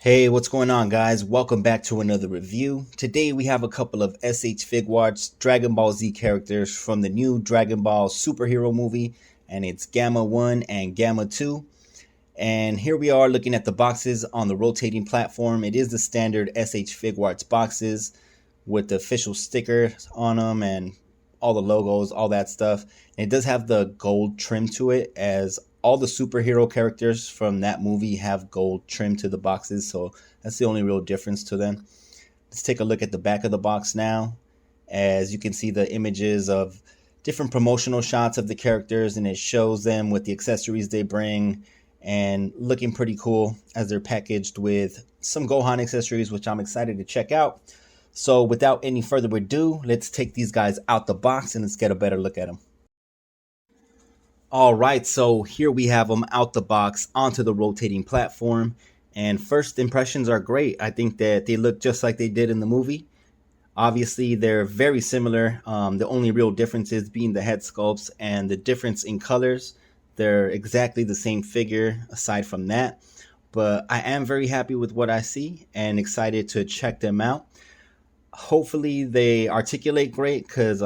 Hey, what's going on, guys? Welcome back to another review. Today we have a couple of Figuarts Dragon Ball Z characters from the new Dragon Ball superhero movie, and it's Gamma 1 and Gamma 2. And here we are looking at the boxes on the rotating platform. It is the standard Figuarts boxes with the official stickers on them and all the logos, all that stuff. And it does have the gold trim to it, as all the superhero characters from that movie have gold trim to the boxes, so that's the only real difference to them. Let's take a look at the back of the box now. As you can see, the images of different promotional shots of the characters, and it shows them with the accessories they bring and looking pretty cool as they're packaged with some Gohan accessories, which I'm excited to check out. So without any further ado, let's take these guys out the box and let's get a better look at them. All right, so here we have them out the box onto the rotating platform, and first impressions are great. I think that they look just like they did in the movie. Obviously, they're very similar. The only real difference is being the head sculpts and the difference in colors. They're exactly the same figure aside from that, but I am very happy with what I see and excited to check them out. Hopefully they articulate great, because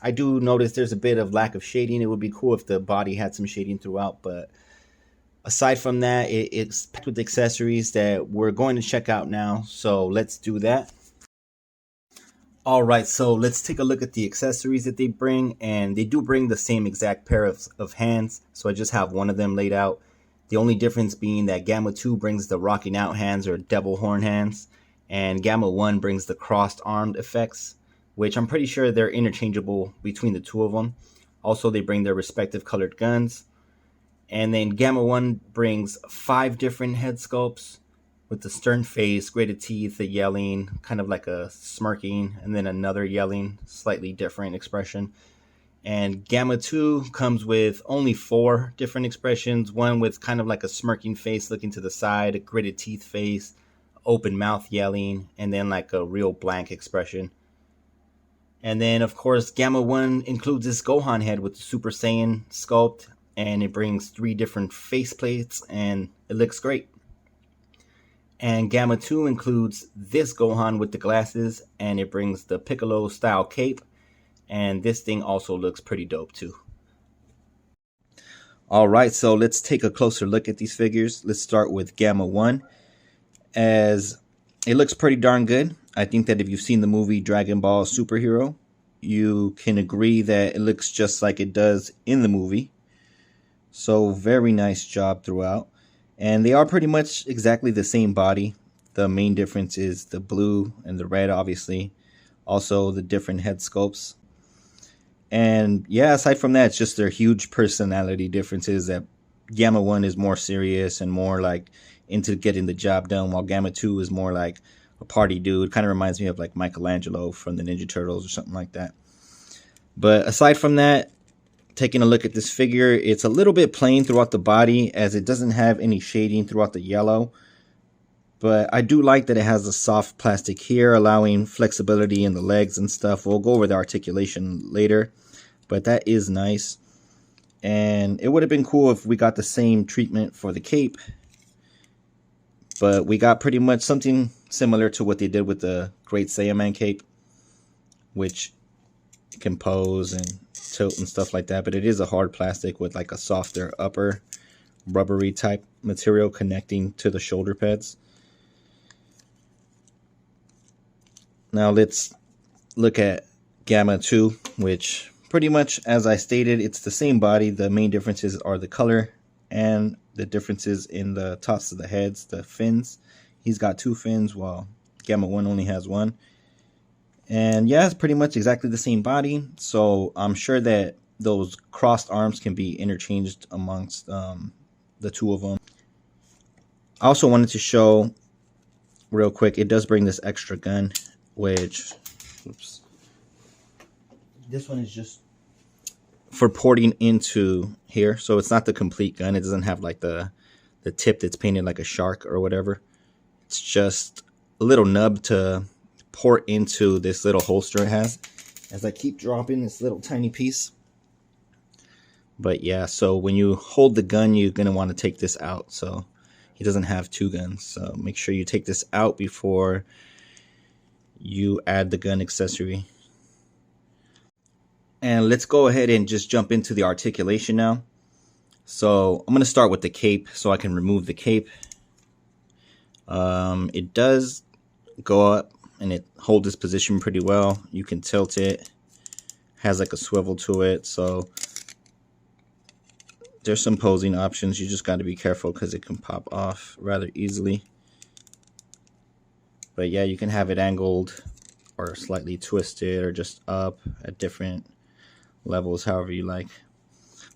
I do notice there's a bit of lack of shading. It would be cool if the body had some shading throughout, but aside from that, it's packed with accessories that we're going to check out now, so let's do that. All right, so let's take a look at the accessories that they bring, and they do bring the same exact pair of hands, so I just have one of them laid out. The only difference being that Gamma 2 brings the rocking out hands, or devil horn hands, and Gamma 1 brings the crossed armed effects, which I'm pretty sure they're interchangeable between the two of them. Also, they bring their respective colored guns. And then Gamma 1 brings 5 different head sculpts with the stern face, gritted teeth, the yelling, kind of like a smirking, and then another yelling, slightly different expression. And Gamma 2 comes with only 4 different expressions, one with kind of like a smirking face looking to the side, a gritted teeth face, open mouth yelling, and then like a real blank expression. And then, of course, Gamma 1 includes this Gohan head with the Super Saiyan sculpt, and it brings 3 different face plates, and it looks great. And Gamma 2 includes this Gohan with the glasses, and it brings the Piccolo style cape, and this thing also looks pretty dope too. All right, so let's take a closer look at these figures. Let's start with Gamma 1, as it looks pretty darn good. I think that if you've seen the movie Dragon Ball Superhero, you can agree that it looks just like it does in the movie. So very nice job throughout. And they are pretty much exactly the same body. The main difference is the blue and the red, obviously. Also the different head sculpts. And yeah, aside from that, it's just their huge personality differences, that Gamma 1 is more serious and more like into getting the job done, while Gamma 2 is more like a party dude. Kind of reminds me of like Michelangelo from the Ninja Turtles or something like that. But aside from that, taking a look at this figure, it's a little bit plain throughout the body, as it doesn't have any shading throughout the yellow. But I do like that it has a soft plastic here, allowing flexibility in the legs and stuff. We'll go over the articulation later, but that is nice. And it would have been cool if we got the same treatment for the cape, but we got pretty much something similar to what they did with the Great Saiyaman cape, which can pose and tilt and stuff like that. But it is a hard plastic with like a softer upper rubbery type material connecting to the shoulder pads. Now let's look at Gamma 2, which pretty much, as I stated, it's the same body. The main differences are the color and the differences in the tops of the heads, the fins. He's got 2 fins, while Gamma 1 only has 1. And yeah, it's pretty much exactly the same body. So I'm sure that those crossed arms can be interchanged amongst the two of them. I also wanted to show real quick, it does bring this extra gun, which, oops, this one is just for porting into here. So it's not the complete gun. It doesn't have like the tip that's painted like a shark or whatever. It's just a little nub to port into this little holster it has, as I keep dropping this little tiny piece. But yeah, so when you hold the gun, you're going to want to take this out. So He doesn't have two guns, so make sure you take this out before you add the gun accessory. And let's go ahead and just jump into the articulation now. So I'm going to start with the cape so I can remove the cape. It does go up and it holds its position pretty well. You can tilt it. Has like a swivel to it, so there's some posing options. You just got to be careful because it can pop off rather easily. But yeah, you can have it angled or slightly twisted or just up at different levels, however you like.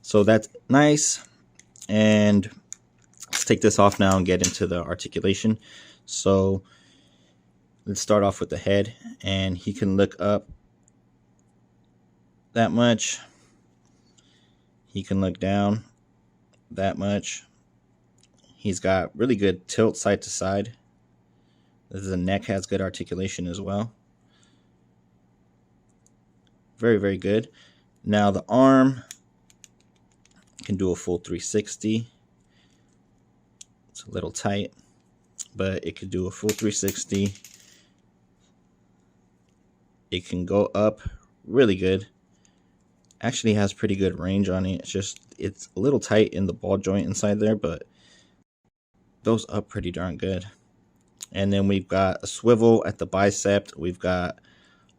So that's nice. And let's take this off now and get into the articulation. So let's start off with the head, and he can look up that much. He can look down that much. He's got really good tilt side to side. The neck has good articulation as well. Very, very good. Now the arm can do a full 360. It's a little tight, but it could do a full 360. It can go up really good. Actually has pretty good range on it. It's a little tight in the ball joint inside there, but goes up pretty darn good. And then we've got a swivel at the bicep. We've got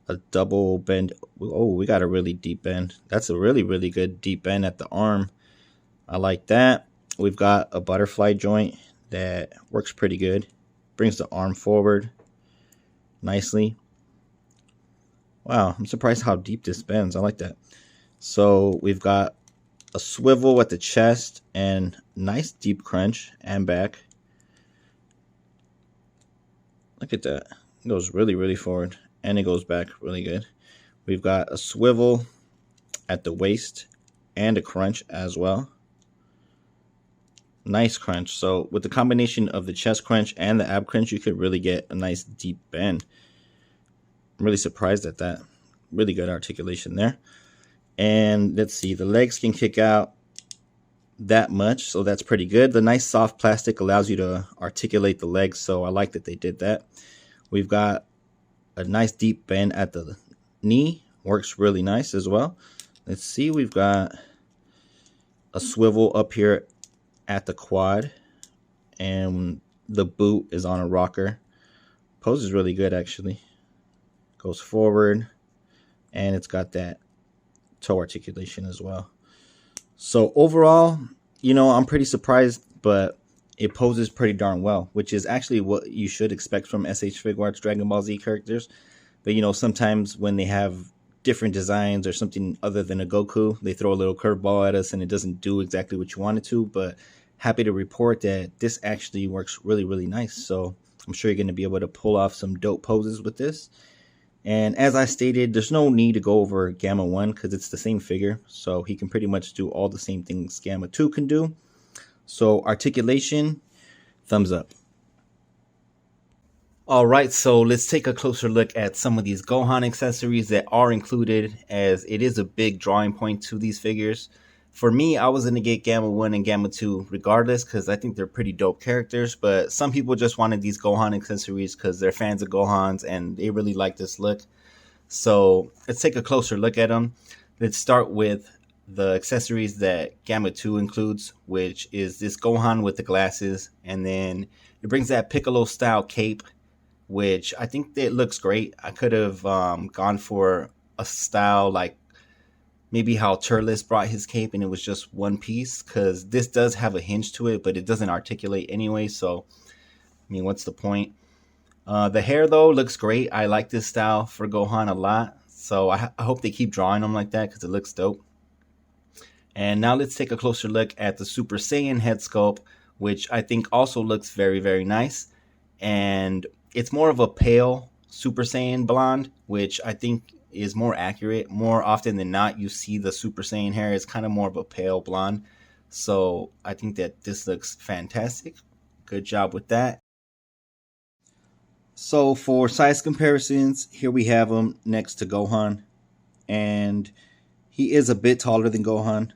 a double bend. Oh, we got a really deep bend. That's a really, really good deep bend at the arm. I like that. We've got a butterfly joint that works pretty good. Brings the arm forward nicely. Wow, I'm surprised how deep this bends. I like that. So we've got a swivel at the chest and nice deep crunch and back. Look at that. It goes really, really forward and it goes back really good. We've got a swivel at the waist and a crunch as well. Nice crunch. So with the combination of the chest crunch and the ab crunch, you could really get a nice deep bend. I'm really surprised at that. Really good articulation there. And let's see, the legs can kick out that much, so that's pretty good. The nice soft plastic allows you to articulate the legs, so I like that they did that. We've got a nice deep bend at the knee. Works really nice as well. Let's see, we've got a swivel up here at the quad, and the boot is on a rocker. Pose is really good, actually. Goes forward, and it's got that toe articulation as well. So overall, you know, I'm pretty surprised, but it poses pretty darn well, which is actually what you should expect from SH Figuarts Dragon Ball Z characters. But, you know, sometimes when they have different designs or something other than a Goku, they throw a little curveball at us and it doesn't do exactly what you want it to. But happy to report that this actually works really, really nice. So I'm sure you're going to be able to pull off some dope poses with this. And as I stated, there's no need to go over Gamma 1 because it's the same figure. So he can pretty much do all the same things Gamma 2 can do. So articulation, thumbs up. All right, so let's take a closer look at some of these Gohan accessories that are included, as it is a big drawing point to these figures. For me, I was going to get Gamma 1 and Gamma 2 regardless because I think they're pretty dope characters. But some people just wanted these Gohan accessories because they're fans of Gohans and they really like this look. So let's take a closer look at them. Let's start with the accessories that Gamma 2 includes, which is this Gohan with the glasses. And then it brings that Piccolo style cape, which I think that looks great. I could have gone for a style like maybe how Turles brought his cape and it was just one piece, because this does have a hinge to it, but it doesn't articulate anyway. So, I mean, what's the point? The hair, though, looks great. I like this style for Gohan a lot. So I hope they keep drawing them like that because it looks dope. And now let's take a closer look at the Super Saiyan head sculpt, which I think also looks very, very nice. And it's more of a pale Super Saiyan blonde, which I think is more accurate. More often than not, you see the Super Saiyan hair is kind of more of a pale blonde. So I think that this looks fantastic. Good job with that. So for size comparisons, here we have him next to Gohan. And he is a bit taller than Gohan.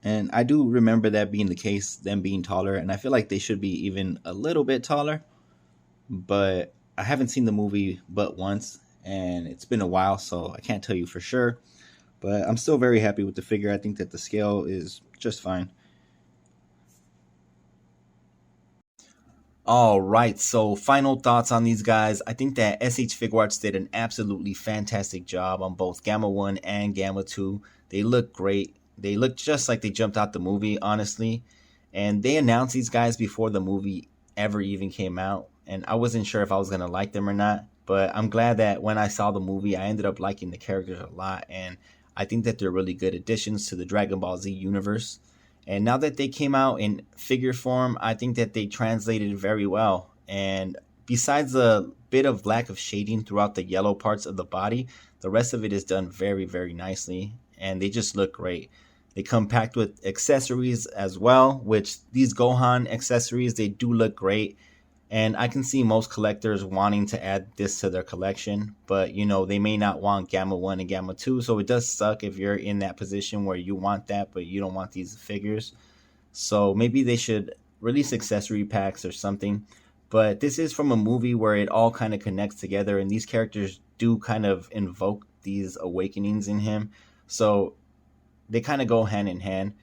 And I do remember that being the case, them being taller, and I feel like they should be even a little bit taller. But I haven't seen the movie but once, and it's been a while, so I can't tell you for sure. But I'm still very happy with the figure. I think that the scale is just fine. All right, so final thoughts on these guys. I think that SH Figuarts did an absolutely fantastic job on both Gamma 1 and Gamma 2. They look great. They look just like they jumped out the movie, honestly. And they announced these guys before the movie ever even came out. And I wasn't sure if I was going to like them or not. But I'm glad that when I saw the movie, I ended up liking the characters a lot. And I think that they're really good additions to the Dragon Ball Z universe. And now that they came out in figure form, I think that they translated very well. And besides a bit of lack of shading throughout the yellow parts of the body, the rest of it is done very, very nicely. And they just look great. They come packed with accessories as well, which these Gohan accessories, they do look great. And I can see most collectors wanting to add this to their collection, but they may not want Gamma 1 and Gamma 2, so it does suck if you're in that position where you want that, but you don't want these figures. So maybe they should release accessory packs or something. But this is from a movie where it all kind of connects together, and these characters do kind of invoke these awakenings in him. So they kind of go hand in hand.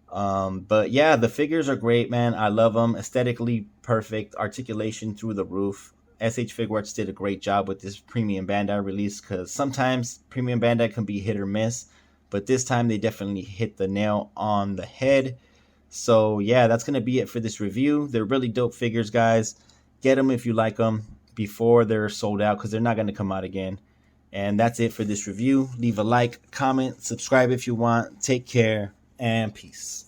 But yeah, the figures are great, man. I love them. Aesthetically perfect, articulation through the roof. SH Figuarts did a great job with this premium Bandai release because sometimes premium Bandai can be hit or miss, but this time they definitely hit the nail on the head. So yeah, that's gonna be it for this review. They're really dope figures, guys. Get them if you like them before they're sold out because they're not gonna come out again. And that's it for this review. Leave a like, comment, subscribe if you want. Take care and peace.